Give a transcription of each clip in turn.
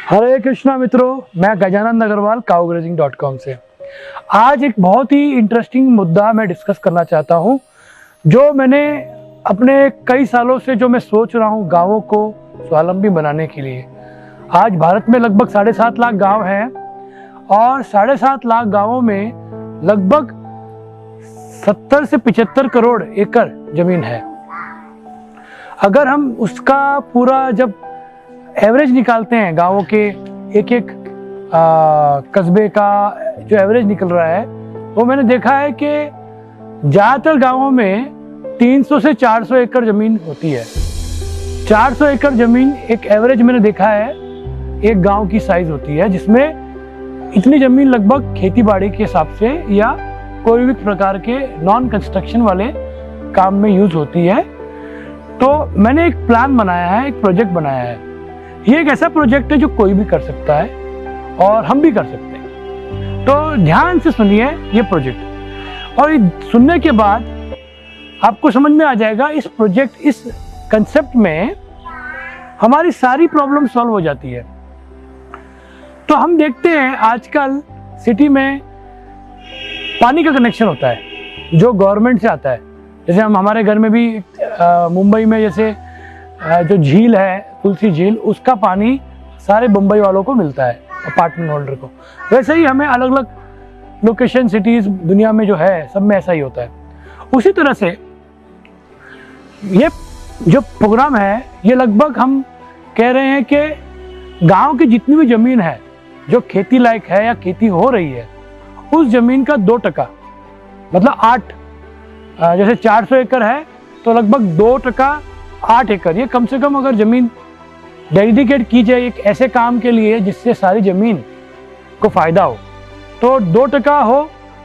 हरे कृष्णा मित्रों, मैं गजानंद अग्रवाल काउग्रेजिंग.com से आज एक बहुत ही इंटरेस्टिंग मुद्दा मैं डिस्कस करना चाहता हूं, जो मैंने अपने कई सालों से जो मैं सोच रहा हूं गांवों को स्वावलंबी बनाने के लिए। आज भारत में लगभग 7.5 लाख गांव हैं और 7.5 लाख गांवों में लगभग 70 से 75 करोड़ एकड़ जमीन है। अगर हम उसका पूरा जब एवरेज निकालते हैं गांवों के एक एक कस्बे का जो एवरेज निकल रहा है, वो मैंने देखा है कि ज़्यादातर गांवों में 300 से 400 एकड़ ज़मीन होती है। 400 एकड़ ज़मीन एक एवरेज मैंने देखा है एक गांव की साइज़ होती है, जिसमें इतनी ज़मीन लगभग खेती बाड़ी के हिसाब से या कोई भी प्रकार के नॉन कंस्ट्रक्शन वाले काम में यूज़ होती है। तो मैंने एक प्लान बनाया है, एक प्रोजेक्ट बनाया है। ये एक ऐसा प्रोजेक्ट है जो कोई भी कर सकता है और हम भी कर सकते हैं। तो ध्यान से सुनिए ये प्रोजेक्ट, और ये सुनने के बाद आपको समझ में आ जाएगा इस प्रोजेक्ट, इस कंसेप्ट में हमारी सारी प्रॉब्लम सॉल्व हो जाती है। तो हम देखते हैं आजकल सिटी में पानी का कनेक्शन होता है जो गवर्नमेंट से आता है। जैसे हमारे घर में भी मुंबई में जैसे जो झील है, तुलसी झील, उसका पानी सारे मुंबई वालों को मिलता है, अपार्टमेंट होल्डर को। वैसे ही हमें अलग अलग लोकेशन सिटीज़ दुनिया में जो है सब में ऐसा ही होता है। उसी तरह से ये जो प्रोग्राम है, ये लगभग हम कह रहे हैं कि गांव की जितनी भी ज़मीन है जो खेती लायक है या खेती हो रही है, उस ज़मीन का 2%, मतलब 8, जैसे 400 एकड़ है तो लगभग 2%, 8 एकड़, ये कम से कम अगर ज़मीन डेडिकेट की जाए एक ऐसे काम के लिए जिससे सारी ज़मीन को फ़ायदा हो, तो 2% हो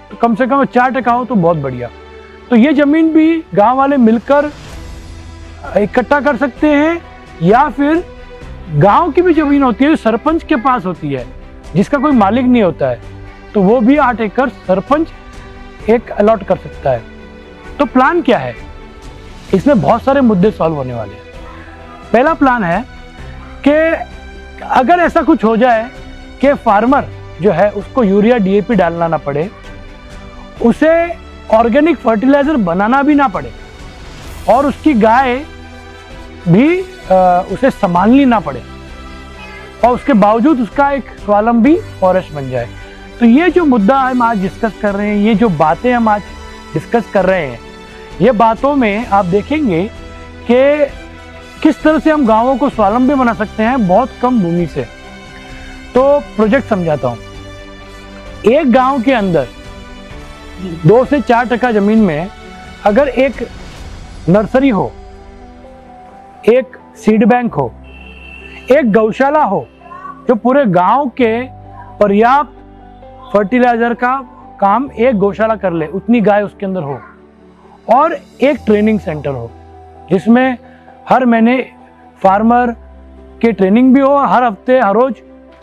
तो कम से कम 4% हो तो बहुत बढ़िया। तो ये ज़मीन भी गांव वाले मिलकर इकट्ठा कर सकते हैं, या फिर गांव की भी ज़मीन होती है जो सरपंच के पास होती है, जिसका कोई मालिक नहीं होता है, तो वो भी 8 एकड़ सरपंच एक अलॉट कर सकता है। तो प्लान क्या है? इसमें बहुत सारे मुद्दे सॉल्व होने वाले हैं। पहला प्लान है कि अगर ऐसा कुछ हो जाए कि फार्मर जो है उसको यूरिया डीएपी डालना ना पड़े, उसे ऑर्गेनिक फर्टिलाइज़र बनाना भी ना पड़े, और उसकी गाय भी उसे संभालनी ना पड़े, और उसके बावजूद उसका एक स्वावलंबी फॉरेस्ट बन जाए। तो ये जो मुद्दा हम आज डिस्कस कर रहे हैं, ये जो बातें हम आज डिस्कस कर रहे हैं, ये बातों में आप देखेंगे कि किस तरह से हम गांवों को स्वावलंबी बना सकते हैं बहुत कम भूमि से। तो प्रोजेक्ट समझाता हूँ। एक गांव के अंदर 2 से 4% ज़मीन में अगर एक नर्सरी हो, एक सीड बैंक हो, एक गौशाला हो जो पूरे गांव के पर्याप्त फर्टिलाइज़र का काम एक गौशाला कर ले, उतनी गाय उसके अंदर हो, और एक ट्रेनिंग सेंटर हो जिसमें हर महीने फार्मर के ट्रेनिंग भी हो, हर हफ्ते हर रोज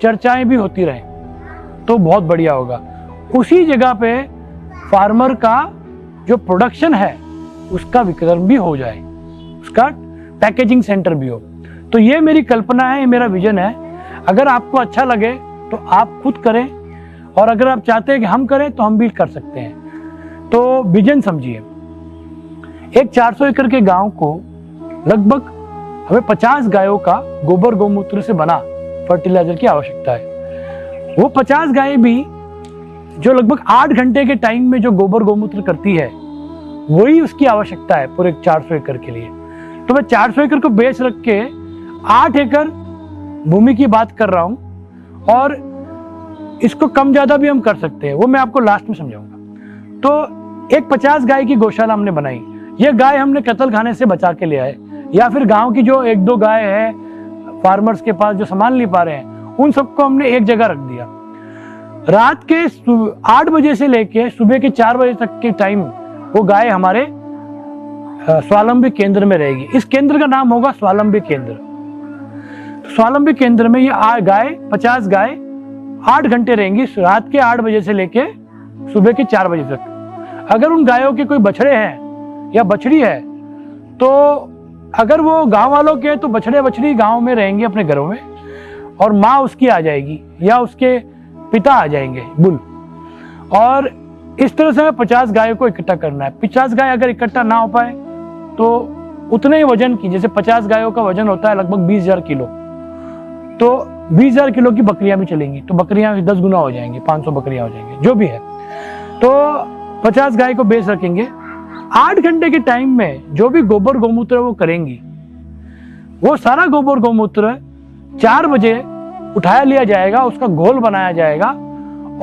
चर्चाएं भी होती रहें, तो बहुत बढ़िया होगा। उसी जगह पे फार्मर का जो प्रोडक्शन है उसका वितरण भी हो जाए, उसका पैकेजिंग सेंटर भी हो। तो ये मेरी कल्पना है, ये मेरा विजन है। अगर आपको अच्छा लगे तो आप खुद करें, और अगर आप चाहते हैं कि हम करें तो हम भी कर सकते हैं। तो विजन समझिए, एक 400 एकड़ के गांव को लगभग हमें 50 गायों का गोबर गौमूत्र से बना फर्टिलाइजर की आवश्यकता है। वो 50 गायें भी जो लगभग 8 घंटे के टाइम में जो गोबर गौमूत्र करती है, वही उसकी आवश्यकता है पूरे 400 एकड़ के लिए। तो मैं 400 एकड़ को बेच रख के 8 एकड़ भूमि की बात कर रहा हूँ, और इसको कम ज़्यादा भी हम कर सकते हैं, वो मैं आपको लास्ट में समझाऊंगा। तो एक 50 गाय की गौशाला हमने बनाई। ये गाय हमने कत्ल खाने से बचा के ले आए, या फिर गांव की जो 1-2 गाय है फार्मर्स के पास जो संभाल नहीं पा रहे हैं, उन सबको हमने एक जगह रख दिया। रात के 8 बजे से लेके सुबह के 4 बजे तक के टाइम वो गाय हमारे स्वावलंबी केंद्र में रहेगी। इस केंद्र का नाम होगा स्वावलंबी केंद्र। तो स्वावलंबी केंद्र में ये गाय 50 गाय 8 घंटे रहेंगी, रात के 8 बजे से लेके सुबह के 4 बजे तक। अगर उन गायों के कोई बछड़े हैं या बछड़ी है, तो अगर वो गांव वालों के, तो बछड़े बछड़ी गांव में रहेंगे अपने घरों में, और माँ उसकी आ जाएगी या उसके पिता आ जाएंगे बुल, और इस तरह से हमें 50 गायों को इकट्ठा करना है। 50 गाय अगर इकट्ठा ना हो पाए तो उतने ही वजन की, जैसे 50 गायों का वजन होता है लगभग 20,000 किलो, तो 20,000 किलो की बकरियां भी चलेंगी, तो बकरियां 10 गुना हो जाएंगी, 500 बकरियां हो जाएंगी, जो भी है। तो 50 गाय को बेच रखेंगे। 8 घंटे के टाइम में जो भी गोबर गौमूत्र वो करेंगी, वो सारा गोबर गौमूत्र 4 बजे उठाया लिया जाएगा, उसका घोल बनाया जाएगा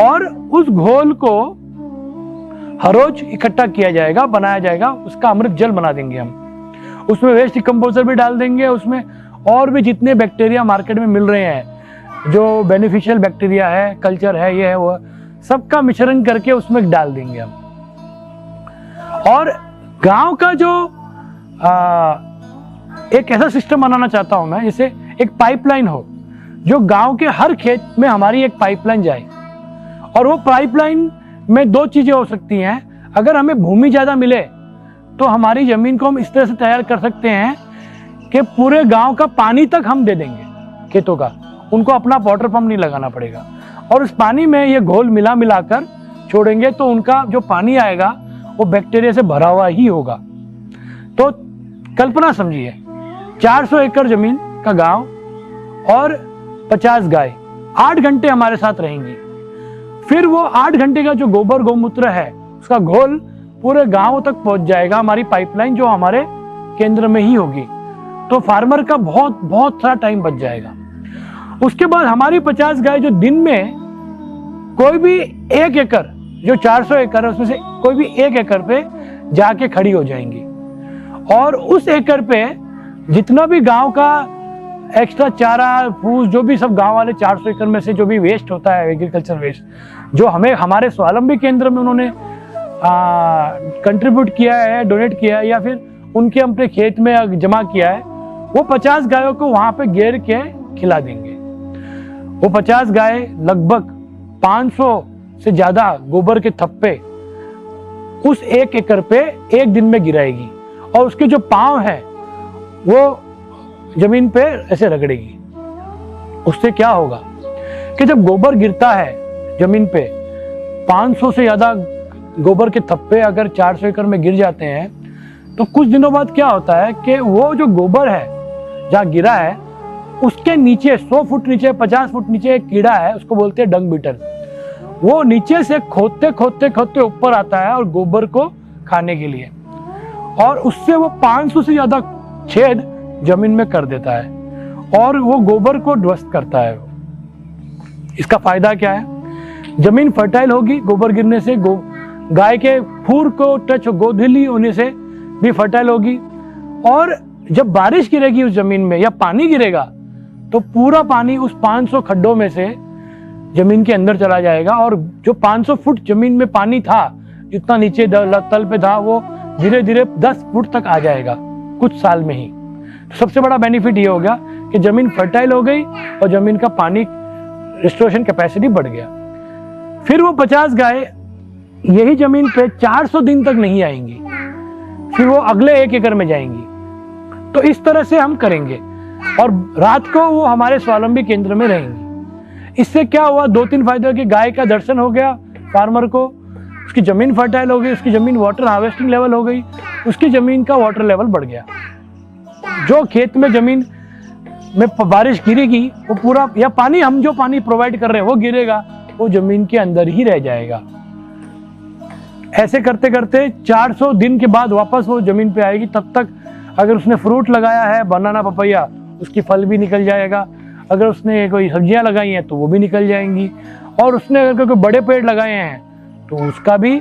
और उस घोल को हर रोज इकट्ठा किया जाएगा, बनाया जाएगा, उसका अमृत जल बना देंगे हम। उसमें वेस्ट डिकम्पोजर भी डाल देंगे, उसमें और भी जितने बैक्टीरिया मार्केट में मिल रहे हैं, जो बेनिफिशियल बैक्टीरिया है, कल्चर है, ये है वो, सबका मिश्रण करके उसमें डाल देंगे हम। और गांव का जो एक ऐसा सिस्टम बनाना चाहता हूं मैं, जैसे एक पाइपलाइन हो, जो गांव के हर खेत में हमारी एक पाइपलाइन जाए। और वो पाइपलाइन में 2 चीजें हो सकती हैं। अगर हमें भूमि ज्यादा मिले तो हमारी जमीन को हम इस तरह से तैयार कर सकते हैं कि पूरे गांव का पानी तक हम दे देंगे खेतों का, उनको अपना वाटर पंप नहीं लगाना पड़ेगा। और उस पानी में ये घोल मिलाकर छोड़ेंगे तो उनका जो पानी आएगा वो बैक्टीरिया से भरा हुआ ही होगा। तो कल्पना समझिए, 400 एकड़ जमीन का गांव और 50 गाय 8 घंटे हमारे साथ रहेंगी। फिर वो 8 घंटे का जो गोबर गौमूत्र है उसका घोल पूरे गांव तक पहुंच जाएगा, हमारी पाइपलाइन जो हमारे केंद्र में ही होगी। तो फार्मर का बहुत सारा टाइम बच जाएगा। उसके बाद हमारी 50 गाय जो दिन में कोई भी 1 एकड़, जो 400 एकड़ है उसमें से कोई भी 1 एकड़ पे जाके खड़ी हो जाएंगी। और उस एकड़ पे जितना भी गांव का एक्स्ट्रा चारा फूस, जो भी सब गांव वाले 400 एकड़ में से जो भी वेस्ट होता है, एग्रीकल्चर वेस्ट, जो हमें हमारे स्वावलंबी केंद्र में उन्होंने कंट्रीब्यूट किया है, डोनेट किया है, या फिर उनके अपने खेत में जमा किया है, वो 50 गायों को वहां पे घेर के खिला देंगे। वो 50 गाय लगभग 500 से ज्यादा गोबर के थप्पे उस 1 एकड़ पे 1 दिन में गिराएगी, और उसके जो पांव है वो जमीन पे ऐसे रगड़ेगी। उससे क्या होगा कि जब गोबर गिरता है जमीन पे, 500 से ज्यादा गोबर के थप्पे अगर 400 एकड़ में गिर जाते हैं, तो कुछ दिनों बाद क्या होता है कि वो जो गोबर है जहाँ गिरा है उसके नीचे 100 फुट नीचे, 50 फुट नीचे एक कीड़ा है, उसको बोलते हैं डंग बीटल। वो नीचे से खोदते खोदते खोदते ऊपर आता है और गोबर को खाने के लिए, और उससे वो 500 से ज्यादा छेद जमीन में कर देता है और वो गोबर को ध्वस्त करता है। इसका फायदा क्या है? जमीन फर्टाइल होगी गोबर गिरने से, गाय के फूर को टच गोधली होने से भी फर्टाइल होगी। और जब बारिश गिरेगी उस जमीन में या पानी गिरेगा तो पूरा पानी उस 500 खड्डों में से जमीन के अंदर चला जाएगा, और जो 500 फुट जमीन में पानी था, जितना नीचे तल पे था, वो धीरे धीरे 10 फुट तक आ जाएगा कुछ साल में ही। तो सबसे बड़ा बेनिफिट ये हो गया कि जमीन फर्टाइल हो गई और जमीन का पानी रिस्टोरेशन कैपेसिटी बढ़ गया। फिर वो 50 गाय यही जमीन पे 400 दिन तक नहीं आएंगी, फिर वो अगले 1 एकड़ में जाएंगी। तो इस तरह से हम करेंगे, और रात को वो हमारे स्वावलंबी केंद्र में रहेंगी। इससे क्या हुआ, 2-3 फायदे हो गए। गाय का दर्शन हो गया फार्मर को, उसकी जमीन फर्टाइल हो गई, उसकी जमीन वाटर हार्वेस्टिंग लेवल हो गई, उसकी जमीन का वाटर लेवल बढ़ गया। जो खेत में जमीन में बारिश गिरेगी वो पूरा, या पानी हम जो पानी प्रोवाइड कर रहे हैं वो गिरेगा, वो जमीन के अंदर ही रह जाएगा। ऐसे करते करते 400 दिन के बाद वापस वो जमीन पे आएगी। तब तक अगर उसने फ्रूट लगाया है, बनाना पपैया, उसकी फल भी निकल जाएगा। अगर उसने कोई सब्जियां लगाई हैं तो वो भी निकल जाएंगी, और उसने अगर कोई बड़े पेड़ लगाए हैं तो उसका भी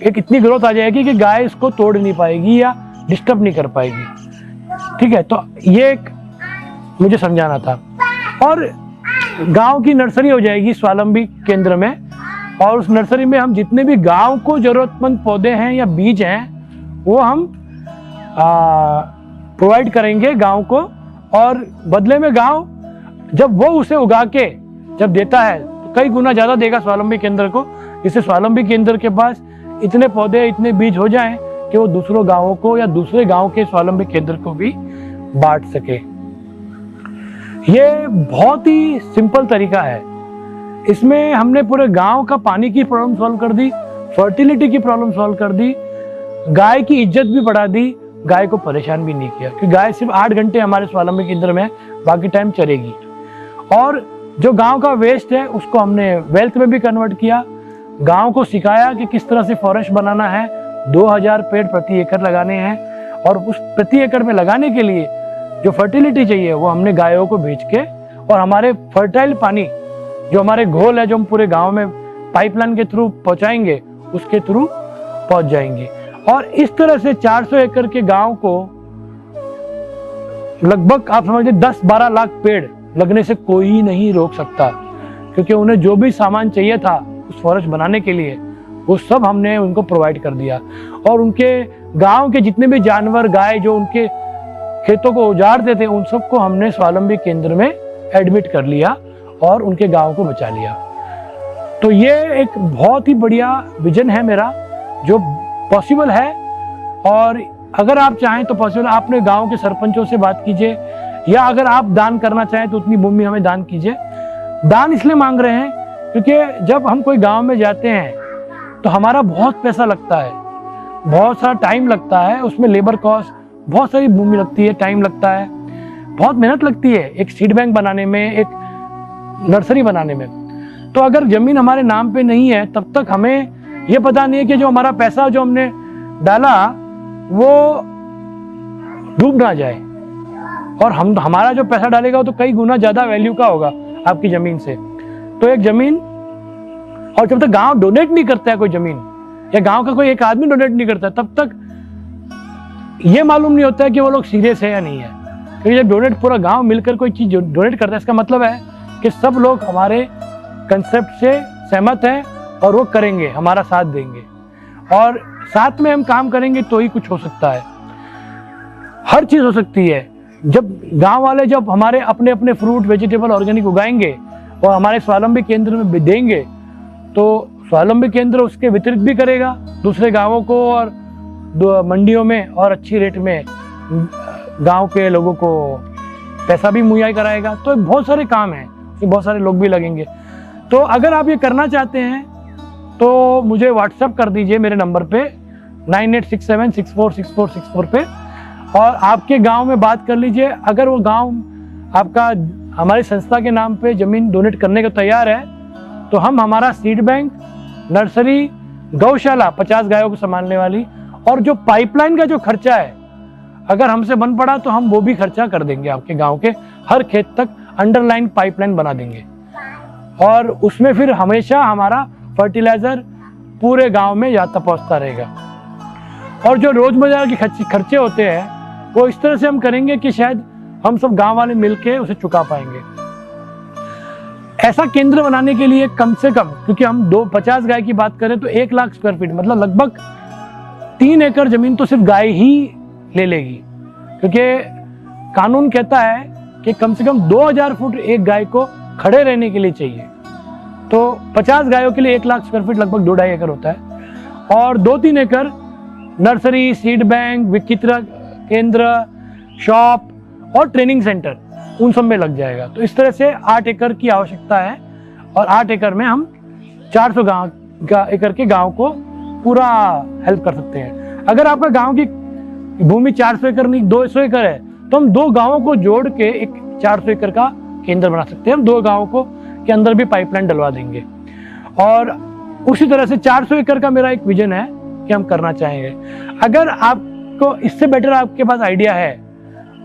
एक इतनी ग्रोथ आ जाएगी कि गाय इसको तोड़ नहीं पाएगी या डिस्टर्ब नहीं कर पाएगी। ठीक है, तो ये एक मुझे समझाना था। और गांव की नर्सरी हो जाएगी स्वावलंबी केंद्र में, और उस नर्सरी में हम जितने भी गांव को जरूरतमंद पौधे हैं या बीज हैं वो हम प्रोवाइड करेंगे गांव को। और बदले में गांव जब वो उसे उगा के जब देता है तो कई गुना ज्यादा देगा स्वावलंबी केंद्र को, जिससे स्वावलंबी केंद्र के पास इतने पौधे, इतने बीज हो जाएं कि वो दूसरों गांवों को या दूसरे गांव के स्वावलंबी केंद्र को भी बांट सके। ये बहुत ही सिंपल तरीका है। इसमें हमने पूरे गांव का पानी की प्रॉब्लम सॉल्व कर दी, फर्टिलिटी की प्रॉब्लम सॉल्व कर दी, गाय की इज्जत भी बढ़ा दी, गाय को परेशान भी नहीं किया, क्योंकि गाय सिर्फ 8 घंटे हमारे स्वावलंबी केंद्र में, बाकी टाइम चरेगी। और जो गांव का वेस्ट है उसको हमने वेल्थ में भी कन्वर्ट किया। गांव को सिखाया कि किस तरह से फॉरेस्ट बनाना है, 2000 पेड़ प्रति एकड़ लगाने हैं, और उस प्रति एकड़ में लगाने के लिए जो फर्टिलिटी चाहिए वो हमने गायों को बेच के, और हमारे फर्टाइल पानी जो हमारे घोल है जो हम पूरे गांव में पाइपलाइन के थ्रू पहुंचाएंगे, उसके थ्रू पहुंच जाएंगे। और इस तरह से 400 एकड़ के गांव को लगभग आप समझ लीजिए 10-12 लाख पेड़ लगने से कोई नहीं रोक सकता, क्योंकि उन्हें जो भी सामान चाहिए था उस फॉरेस्ट बनाने के लिए वो सब हमने उनको प्रोवाइड कर दिया। और उनके गांव के जितने भी जानवर, गाय जो उनके खेतों को उजाड़ते थे, उन सबको हमने स्वावलंबी केंद्र में एडमिट कर लिया और उनके गांव को बचा लिया। तो ये एक बहुत ही बढ़िया विजन है मेरा, जो पॉसिबल है। और अगर आप चाहें तो पॉसिबल, आप अपने गांव के सरपंचों से बात कीजिए, या अगर आप दान करना चाहें तो उतनी भूमि हमें दान कीजिए। दान इसलिए मांग रहे हैं क्योंकि जब हम कोई गांव में जाते हैं तो हमारा बहुत पैसा लगता है, बहुत सारा टाइम लगता है, उसमें लेबर कॉस्ट, बहुत सारी भूमि लगती है, टाइम लगता है, बहुत मेहनत लगती है एक सीड बैंक बनाने में, एक नर्सरी बनाने में। तो अगर जमीन हमारे नाम पे नहीं है तब तक हमें ये पता नहीं है कि जो हमारा पैसा जो हमने डाला वो डूब ना जाए, और हमारा जो पैसा डालेगा वो तो कई गुना ज्यादा वैल्यू का होगा आपकी जमीन से। तो एक जमीन, और जब तक गांव डोनेट नहीं करता है कोई जमीन, या गांव का कोई एक आदमी डोनेट नहीं करता, तब तक ये मालूम नहीं होता है कि वो लोग सीरियस है या नहीं है। क्योंकि जब डोनेट पूरा गांव मिलकर कोई चीज डोनेट करता है, इसका मतलब है कि सब लोग हमारे कंसेप्ट से सहमत हैं और वो करेंगे, हमारा साथ देंगे, और साथ में हम काम करेंगे तो ही कुछ हो सकता है। हर चीज हो सकती है जब गांव वाले जब हमारे अपने अपने फ्रूट, वेजिटेबल ऑर्गेनिक उगाएंगे और हमारे स्वावलंबी केंद्र में देंगे, तो स्वावलंबी केंद्र उसके वितरित भी करेगा दूसरे गांवों को, और मंडियों में और अच्छी रेट में गांव के लोगों को पैसा भी मुहैया कराएगा। तो बहुत सारे काम हैं, बहुत सारे लोग भी लगेंगे। तो अगर आप ये करना चाहते हैं तो मुझे व्हाट्सएप कर दीजिए मेरे नंबर पे 9867646464 पे, और आपके गांव में बात कर लीजिए। अगर वो गांव आपका हमारी संस्था के नाम पे जमीन डोनेट करने को तैयार है तो हम हमारा सीड बैंक, नर्सरी, गौशाला 50 गायों को संभालने वाली, और जो पाइपलाइन का जो खर्चा है अगर हमसे बन पड़ा तो हम वो भी खर्चा कर देंगे। आपके गांव के हर खेत तक अंडरलाइन पाइपलाइन बना देंगे, और उसमें फिर हमेशा हमारा फर्टिलाइजर पूरे गांव में जाता पहुंचता रहेगा। और जो रोजमर्रा के खर्चे होते हैं वो इस तरह से हम करेंगे कि शायद हम सब गांव वाले मिलके उसे चुका पाएंगे। ऐसा केंद्र बनाने के लिए कम से कम, क्योंकि हम 50 गाय की बात करें तो 1 लाख स्क्वायर फीट, मतलब लगभग 3 एकड़ जमीन तो सिर्फ गाय ही ले लेगी, क्योंकि कानून कहता है कि कम से कम 2000 फुट एक गाय को खड़े रहने के लिए चाहिए। तो 50 गायों के लिए 1 लाख स्क्वायर फीट लगभग 2-2.5 एकड़ होता है, और 2-3 एकड़ नर्सरी, सीड बैंक, विकित्र केंद्र, शॉप और ट्रेनिंग सेंटर, उन सब में लग जाएगा। तो इस तरह से 8 एकड़ की आवश्यकता है, और 8 एकड़ में हम 400 एकड़ के गांव को पूरा हेल्प कर सकते हैं। अगर आपका गांव की भूमि 400 एकड़ नहीं 200 एकड़ है तो हम 2 गांवों को जोड़ के एक 400 एकड़ का केंद्र बना सकते हैं। हम 2 गांवों को के अंदर भी पाइपलाइन डलवा देंगे, और उसी तरह से 400 एकड़ का मेरा एक विजन है कि हम करना चाहेंगे। अगर आपको इससे बेटर आपके पास आइडिया है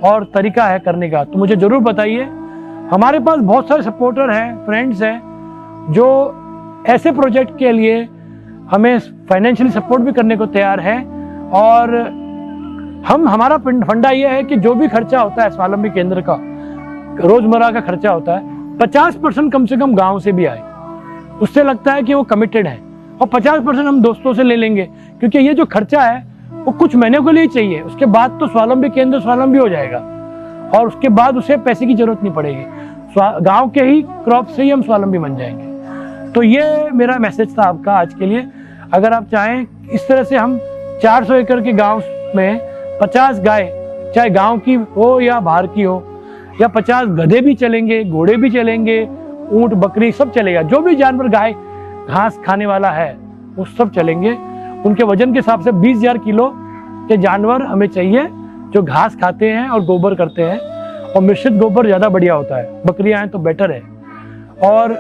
और तरीका है करने का तो मुझे जरूर बताइए। हमारे पास बहुत सारे सपोर्टर हैं, फ्रेंड्स हैं जो ऐसे प्रोजेक्ट के लिए हमें फाइनेंशियली सपोर्ट भी करने को तैयार है। और हमारा फंडा ये है कि जो भी खर्चा होता है स्वावलंबी केंद्र का, रोजमर्रा का खर्चा होता है, 50% कम से कम गांव से भी आए। उससे लगता है कि वो कमिटेड है, और 50% हम दोस्तों से ले लेंगे, क्योंकि ये जो खर्चा है वो कुछ महीनों के लिए चाहिए। उसके बाद तो स्वावलंबी केंद्र स्वावलंबी हो जाएगा, और उसके बाद उसे पैसे की जरूरत नहीं पड़ेगी। गांव के ही क्रॉप से ही हम स्वावलंबी बन जाएंगे। तो ये मेरा मैसेज था आपका आज के लिए। अगर आप चाहें इस तरह से हम 400 एकड़ के गांव में 50 गाय, चाहे गांव की हो या बाहर की हो, या 50 गधे भी चलेंगे, घोड़े भी चलेंगे, ऊंट बकरी सब चलेगा, जो भी जानवर गाय घास खाने वाला है वो सब चलेंगे। उनके वजन के हिसाब से 20,000 किलो के जानवर हमें चाहिए जो घास खाते हैं और गोबर करते हैं, और मिश्रित गोबर ज़्यादा बढ़िया होता है, बकरियां हैं तो बेटर है। और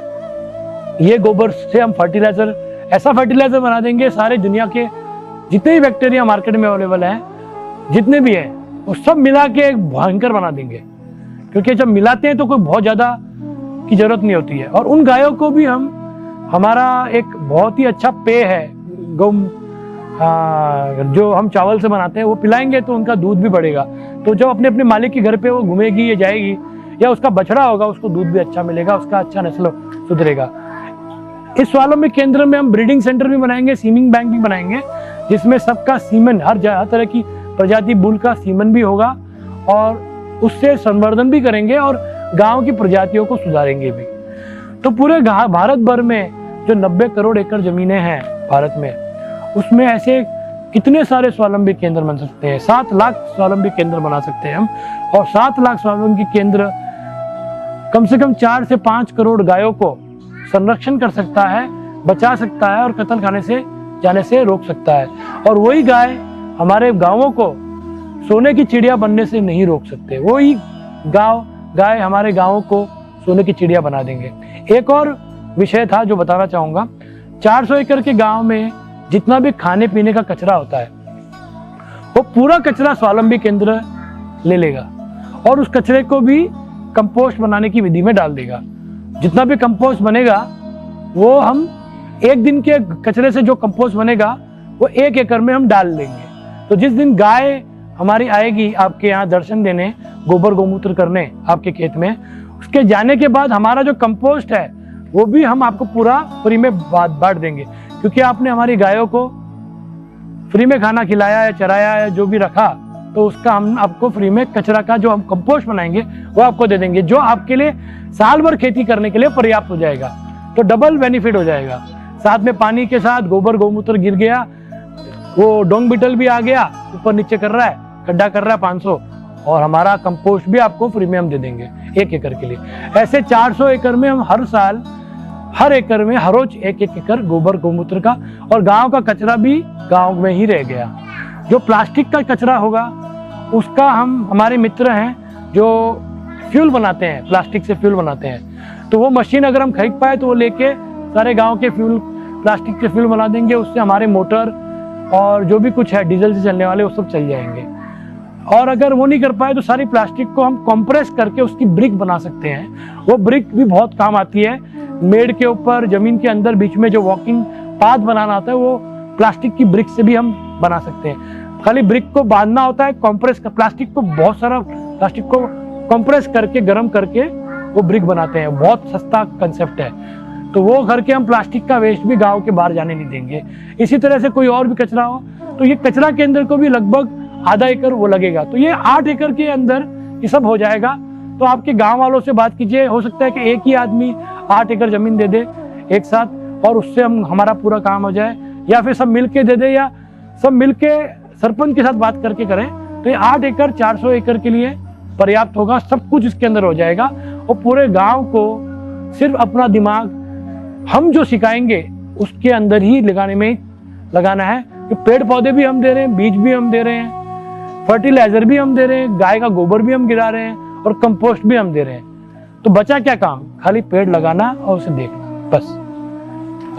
ये गोबर से हम फर्टिलाइजर, ऐसा फर्टिलाइजर बना देंगे, सारे दुनिया के जितने भी बैक्टीरिया मार्केट में अवेलेबल हैं, जितने भी हैं, वो सब मिला के एक भयंकर बना देंगे। क्योंकि जब मिलाते हैं तो कोई बहुत ज़्यादा की जरूरत नहीं होती है। और उन गायों को भी हम, हमारा एक बहुत ही अच्छा पेय है गौ, जो हम चावल से बनाते हैं, वो पिलाएंगे तो उनका दूध भी बढ़ेगा। तो जब अपने अपने मालिक के घर पे वो घूमेगी या जाएगी, या उसका बछड़ा होगा, उसको दूध भी अच्छा मिलेगा, उसका अच्छा नस्ल सुधरेगा। इस स्वावलंबी केंद्र में हम ब्रीडिंग सेंटर भी बनाएंगे, सीमिंग बैंक भी बनाएंगे, जिसमें सबका सीमन, हर तरह की प्रजाति बुल का सीमन भी होगा, और उससे संवर्धन भी करेंगे और गांव की प्रजातियों को सुधारेंगे भी। तो पूरे भारत भर में जो 90 करोड़ एकड़ जमीनें हैं भारत में, उसमें ऐसे कितने सारे स्वावलंबी केंद्र बन सकते हैं। 7 लाख स्वावलंबी केंद्र बना सकते हैं हम, और 7 लाख स्वावलंबी केंद्र कम से कम 4 से 5 करोड़ गायों को संरक्षण कर सकता है, बचा सकता है, और कत्ल खाने से जाने से रोक सकता है। और वही गाय हमारे गांवों को सोने की चिड़िया बनने से नहीं रोक सकते, वही गाय हमारे गांवों को सोने की चिड़िया बना देंगे। एक और विषय था जो बताना चाहूँगा, 400 एकड़ के गांव में जितना भी खाने पीने का कचरा होता है, वो पूरा कचरा स्वावलंबी केंद्र ले लेगा, और उस कचरे को भी कंपोस्ट बनाने की विधि में डाल देगा। जितना भी कंपोस्ट बनेगा वो हम एक दिन के कचरे से जो कंपोस्ट बनेगा वो 1 एकड़ में हम डाल देंगे। तो जिस दिन गाय हमारी आएगी आपके यहाँ दर्शन देने, गोबर गोमूत्र करने आपके खेत में, उसके जाने के बाद हमारा जो कंपोस्ट है वो भी हम आपको पूरा फ्री में बांट देंगे। क्योंकि आपने हमारी गायों को फ्री में खाना खिलाया या चराया या जो भी रखा, तो उसका हम आपको फ्री में कचरा का जो हम कंपोस्ट बनाएंगे वो आपको दे देंगे, जो आपके लिए साल भर खेती करने के लिए पर्याप्त हो जाएगा। तो डबल बेनिफिट हो जाएगा। साथ में पानी के साथ गोबर गोमूत्र गिर गया, वो डोंग बिटल भी आ गया, ऊपर नीचे कर रहा है, खड्डा कर रहा है 500, और हमारा कंपोस्ट भी आपको फ्री में हम दे देंगे 1 एकड़ के लिए। ऐसे 400 एकड़ में हम हर साल, हर एकड़ में हर रोज 1 एकड़ गोबर गोमूत्र का, और गांव का कचरा भी गांव में ही रह गया। जो प्लास्टिक का कचरा होगा उसका हम, हमारे मित्र हैं जो फ्यूल बनाते हैं, प्लास्टिक से फ्यूल बनाते हैं, तो वो मशीन अगर हम खरीद पाए तो वो लेके सारे गांव के फ्यूल, प्लास्टिक के फ्यूल बना देंगे। उससे हमारे मोटर और जो भी कुछ है डीजल से चलने वाले वो सब चल जाएंगे। और अगर वो नहीं कर पाए तो सारी प्लास्टिक को हम कंप्रेस करके उसकी ब्रिक बना सकते हैं। वो ब्रिक भी बहुत काम आती है। मेड़ के ऊपर, जमीन के अंदर, बीच में जो वॉकिंग पाथ बनाना आता है वो प्लास्टिक की ब्रिक से भी हम बना सकते हैं। खाली ब्रिक को बांधना होता है, कंप्रेस का, प्लास्टिक को, बहुत सारा प्लास्टिक को कंप्रेस करके, गर्म करके वो ब्रिक बनाते हैं। बहुत सस्ता कंसेप्ट है। तो वो करके हम प्लास्टिक का वेस्ट भी गांव के बाहर जाने नहीं देंगे। इसी तरह से कोई और भी कचरा हो तो ये कचरा केंद्र को भी लगभग आधा एकड़ वो लगेगा। तो ये 8 एकड़ के अंदर ये सब हो जाएगा। तो आपके गांव वालों से बात कीजिए, हो सकता है कि एक ही आदमी 8 एकड़ जमीन दे दे एक साथ, और उससे हम, हमारा पूरा काम हो जाए, या फिर सब मिलके दे दे, या सब मिलके सरपंच के साथ बात करके करें। तो ये 8 एकड़ 400 एकड़ के लिए पर्याप्त होगा। सब कुछ इसके अंदर हो जाएगा, और पूरे गांव को सिर्फ अपना दिमाग हम जो सिखाएंगे उसके अंदर ही लगाने में लगाना है। कि पेड़ पौधे भी हम दे रहे हैं, बीज भी हम दे रहे हैं, फर्टिलाइजर भी हम दे रहे हैं, गाय का गोबर भी हम गिरा रहे हैं, और कंपोस्ट भी हम दे रहे हैं। तो बचा क्या काम? खाली पेड़ लगाना और उसे देखना बस,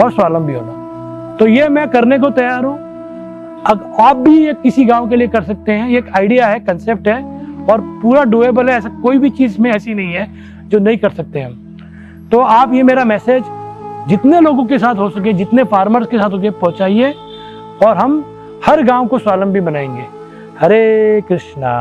और स्वावलंबी होना। तो ये मैं करने को तैयार हूँ। आप भी ये किसी गांव के लिए कर सकते हैं। ये एक आइडिया है, कंसेप्ट है, और पूरा डुएबल है। ऐसा कोई भी चीज में ऐसी नहीं है जो नहीं कर सकते हम। तो आप ये मेरा मैसेज जितने लोगों के साथ हो सके, जितने फार्मर्स के साथ हो सके पहुंचाइए, और हम हर गांव को स्वावलंबी बनाएंगे। हरे कृष्णा।